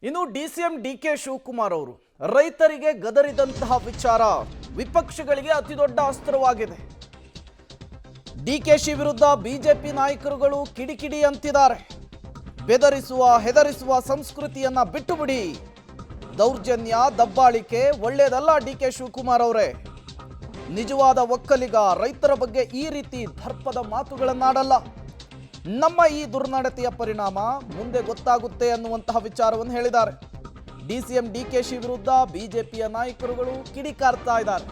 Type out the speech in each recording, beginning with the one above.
ಇನ್ನು DCM DK Shivakumar ಅವರು ರೈತರಿಗೆ ಗದರಿದಂತಹ ವಿಚಾರ ವಿಪಕ್ಷಗಳಿಗೆ ಅತಿದೊಡ್ಡ ಅಸ್ತ್ರವಾಗಿದೆ. ಡಿಕೆಶಿ ವಿರುದ್ಧ ಬಿಜೆಪಿ ನಾಯಕರುಗಳು ಕಿಡಿಕಿಡಿ ಅಂತಿದ್ದಾರೆ. ಬೆದರಿಸುವ ಹೆದರಿಸುವ ಸಂಸ್ಕೃತಿಯನ್ನ ಬಿಟ್ಟು ಬಿಡಿ. ದೌರ್ಜನ್ಯ ದಬ್ಬಾಳಿಕೆ ಒಳ್ಳೆಯದಲ್ಲ. ಡಿಕೆ ಶಿವಕುಮಾರ್ ಅವರೇ, ನಿಜವಾದ ಒಕ್ಕಲಿಗ ರೈತರ ಬಗ್ಗೆ ಈ ರೀತಿ ದರ್ಪದ ಮಾತುಗಳನ್ನಾಡಲ್ಲ. ನಮ್ಮ ಈ ದುರ್ನಡತೆಯ ಪರಿಣಾಮ ಮುಂದೆ ಗೊತ್ತಾಗುತ್ತೆ ಅನ್ನುವಂತಹ ವಿಚಾರವನ್ನು ಹೇಳಿದ್ದಾರೆ. ಡಿಸಿಎಂ ಡಿಕೆಶಿ ವಿರುದ್ಧ ಬಿಜೆಪಿಯ ನಾಯಕರುಗಳು ಕಿಡಿಕಾರ್ತಾ ಇದ್ದಾರೆ.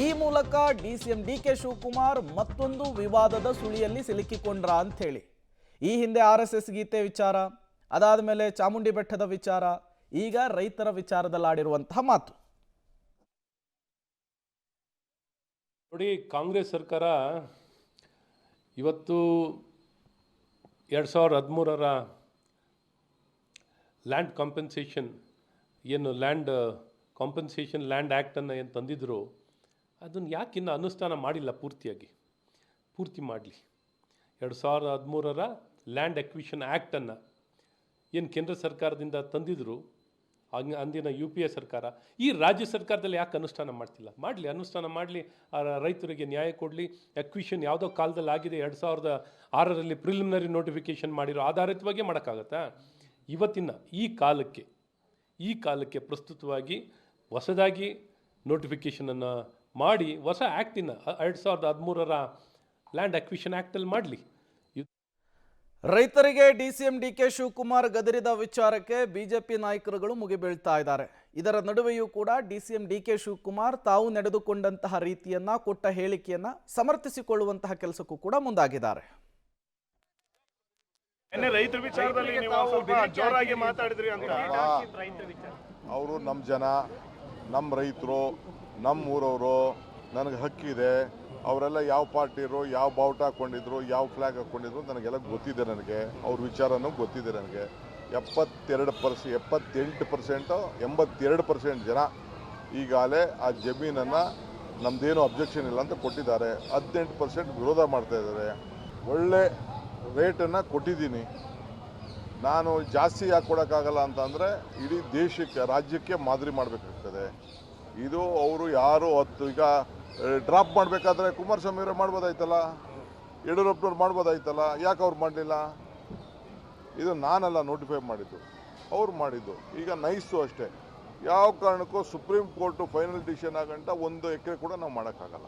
ಈ ಮೂಲಕ ಡಿಸಿಎಂ ಡಿಕೆ ಶಿವಕುಮಾರ್ ಮತ್ತೊಂದು ವಿವಾದದ ಸುಳಿಯಲ್ಲಿ ಸಿಲುಕಿಕೊಂಡ್ರ ಅಂತ ಹೇಳಿ. ಈ ಹಿಂದೆ RSS ಗೀತೆ ವಿಚಾರ, ಅದಾದ ಮೇಲೆ ಚಾಮುಂಡಿ ಬೆಟ್ಟದ ವಿಚಾರ, ಈಗ ರೈತರ ವಿಚಾರದಲ್ಲಾಡಿರುವಂತಹ ಮಾತು ನೋಡಿ. ಕಾಂಗ್ರೆಸ್ ಸರ್ಕಾರ ಇವತ್ತು 2013ರ ಲ್ಯಾಂಡ್ ಕಾಂಪನ್ಸೇಷನ್ ಲ್ಯಾಂಡ್ ಲ್ಯಾಂಡ್ ಆ್ಯಕ್ಟನ್ನು ಏನು ತಂದಿದ್ರು, ಅದನ್ನು ಯಾಕೆ ಇನ್ನು ಅನುಷ್ಠಾನ ಮಾಡಿಲ್ಲ? ಪೂರ್ತಿ ಮಾಡಲಿ. 2013ರ ಲ್ಯಾಂಡ್ ಅಕ್ವಿಷನ್ ಆ್ಯಕ್ಟನ್ನು ಏನು ಕೇಂದ್ರ ಸರ್ಕಾರದಿಂದ ತಂದಿದ್ರು, ಅಂದಿನ UPA ಸರ್ಕಾರ, ಈ ರಾಜ್ಯ ಸರ್ಕಾರದಲ್ಲಿ ಯಾಕೆ ಅನುಷ್ಠಾನ ಮಾಡ್ತಿಲ್ಲ? ಅನುಷ್ಠಾನ ಮಾಡಲಿ, ರೈತರಿಗೆ ನ್ಯಾಯ ಕೊಡಲಿ. ಅಕ್ವಿಷನ್ ಯಾವುದೋ ಕಾಲದಲ್ಲಿ ಆಗಿದೆ, 2006ರಲ್ಲಿ ಪ್ರಿಲಿಮಿನರಿ ನೋಟಿಫಿಕೇಷನ್ ಮಾಡಿರೋ ಆಧಾರಿತವಾಗಿ ಮಾಡೋಕ್ಕಾಗತ್ತಾ? ಇವತ್ತಿನ ಈ ಕಾಲಕ್ಕೆ ಪ್ರಸ್ತುತವಾಗಿ ಹೊಸದಾಗಿ ನೋಟಿಫಿಕೇಷನನ್ನು ಮಾಡಿ ಹೊಸ ಆ್ಯಕ್ಟಿನ 2013ರ ಲ್ಯಾಂಡ್ ಅಕ್ವಿಷನ್ ಆ್ಯಕ್ಟಲ್ಲಿ ಮಾಡಲಿ. ರೈತರಿಗೆ ಡಿಸಿಎಂ ಡಿಕೆ ಶಿವಕುಮಾರ್ ಗದರಿದ ವಿಚಾರಕ್ಕೆ ಬಿಜೆಪಿ ನಾಯಕರುಗಳು ಮುಗಿಬೀಳ್ತಾ ಇದ್ದಾರೆ. ಇದರ ನಡುವೆಯೂ ಕೂಡ ಡಿಸಿಎಂ ಡಿಕೆ ಶಿವಕುಮಾರ್ ತಾವು ನಡೆದುಕೊಂಡಂತಹ ರೀತಿಯನ್ನ, ಕೊಟ್ಟ ಹೇಳಿಕೆಯನ್ನ ಸಮರ್ಥಿಸಿಕೊಳ್ಳುವಂತಹ ಕೆಲಸಕ್ಕೂ ಕೂಡ ಮುಂದಾಗಿದ್ದಾರೆ. ರೈತರ ವಿಚಾರದಲ್ಲಿ ಜೋರಾಗಿ ಮಾತಾಡಿದ್ರಿ ಅಂತ. ಅವರು ನಮ್ಮ ಜನ, ನಮ್ಮ ರೈತರು, ನಮ್ಮ ಊರವರು, ನನಗೆ ಹಕ್ಕಿದೆ. ಅವರೆಲ್ಲ ಯಾವ ಪಾರ್ಟಿರು, ಯಾವ ಬಾವುಟ ಹಾಕ್ಕೊಂಡಿದ್ರು, ಯಾವ ಫ್ಲಾಗ್ ಹಾಕ್ಕೊಂಡಿದ್ರು ನನಗೆಲ್ಲ ಗೊತ್ತಿದೆ. ನನಗೆ ಅವ್ರ ವಿಚಾರನೂ ಗೊತ್ತಿದೆ. ನನಗೆ 82% ಜನ ಈಗಾಗಲೇ ಆ ಜಮೀನನ್ನು ನಮ್ಮದೇನು ಅಬ್ಜೆಕ್ಷನ್ ಇಲ್ಲ ಅಂತ ಕೊಟ್ಟಿದ್ದಾರೆ. 18% ವಿರೋಧ ಮಾಡ್ತಾ ಇದ್ದಾರೆ. ಒಳ್ಳೆ ರೇಟನ್ನು ಕೊಟ್ಟಿದ್ದೀನಿ. ನಾನು ಜಾಸ್ತಿ ಯಾಕೆ ಕೊಡೋಕ್ಕಾಗಲ್ಲ ಅಂತಂದರೆ ಇಡೀ ದೇಶಕ್ಕೆ, ರಾಜ್ಯಕ್ಕೆ ಮಾದರಿ ಮಾಡಬೇಕಾಗ್ತದೆ. ಇದು ಅವರು ಯಾರು ಈಗ ಡ್ರಾಪ್ ಮಾಡಬೇಕಾದ್ರೆ ಕುಮಾರಸ್ವಾಮಿ ಅವರೇ ಮಾಡ್ಬೋದಾಯ್ತಲ್ಲ, ಯಡಿಯೂರಪ್ಪನವ್ರು ಮಾಡ್ಬೋದಾಯ್ತಲ್ಲ, ಯಾಕೆ ಅವ್ರು ಮಾಡಲಿಲ್ಲ? ಇದು ನಾನಲ್ಲ ನೋಟಿಫೈ ಮಾಡಿದ್ದು, ಅವ್ರು ಮಾಡಿದ್ದು. ಈಗ ನೈಸು ಅಷ್ಟೇ. ಯಾವ ಕಾರಣಕ್ಕೂ ಸುಪ್ರೀಂ ಕೋರ್ಟು ಫೈನಲ್ ಡಿಸಿಷನ್ ಆಗಂಟ 1 ಎಕರೆ ಕೂಡ ನಾವು ಮಾಡೋಕ್ಕಾಗಲ್ಲ.